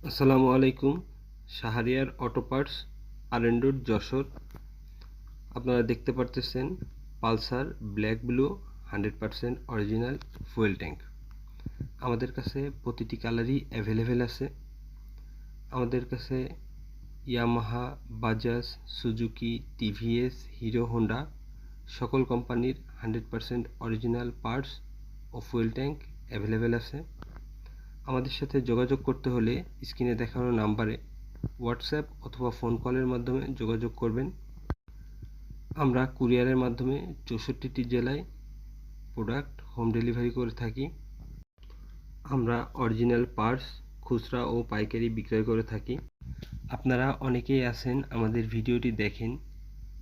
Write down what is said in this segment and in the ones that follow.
আসসালামু আলাইকুম। Shahriyar auto parts, আরেন্ডুর, যশোর। আপনারা দেখতে পারতেছেন Pulsar black blue 100% original fuel tank. আমাদের কাছে প্রতিটি কালারই অ্যাভেলেবেল আছে। আমাদের কাছে Yamaha, Bajaj, Suzuki, TVS, Hero Honda সকল কোম্পানির 100% অরিজিনাল পার্টস ও ফুয়েল ট্যাঙ্ক অ্যাভেলেবেল আছে। আমাদের সাথে যোগাযোগ করতে হলে স্ক্রিনে দেখানো নাম্বারে হোয়াটসঅ্যাপ অথবা ফোন কলের মাধ্যমে যোগাযোগ করবেন। আমরা কুরিয়ারের মাধ্যমে 64টি জেলায় প্রোডাক্ট হোম ডেলিভারি করে থাকি। আমরা অরিজিনাল পার্টস খুচরা ও পাইকারি বিক্রয় করে থাকি। আপনারা অনেকেই আছেন আমাদের ভিডিওটি দেখেন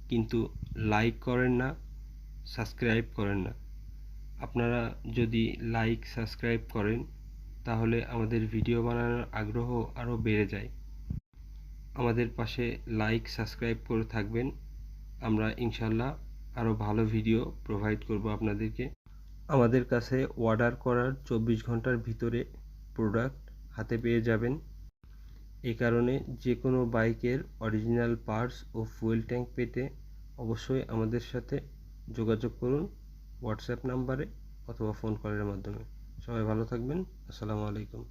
কিন্তু লাইক করেন না, সাবস্ক্রাইব করেন না। আপনারা যদি লাইক সাবস্ক্রাইব করেন তাহলে আমাদের ভিডিও বানানোর আগ্রহ আরও বেড়ে যায়। আমাদের পাশে লাইক সাবস্ক্রাইব করে থাকবেন। আমরা ইনশাল্লাহ আরও ভালো ভিডিও প্রোভাইড করব আপনাদেরকে। আমাদের কাছে অর্ডার করার 24 ঘন্টার ভিতরে প্রোডাক্ট হাতে পেয়ে যাবেন। এই কারণে যে কোনো বাইকের অরিজিনাল পার্টস ও ফুয়েল ট্যাঙ্ক পেতে অবশ্যই আমাদের সাথে যোগাযোগ করুন হোয়াটসঅ্যাপ নাম্বারে অথবা ফোন কলের মাধ্যমে। সবাই ভালো থাকবেন। আসসালামু আলাইকুম।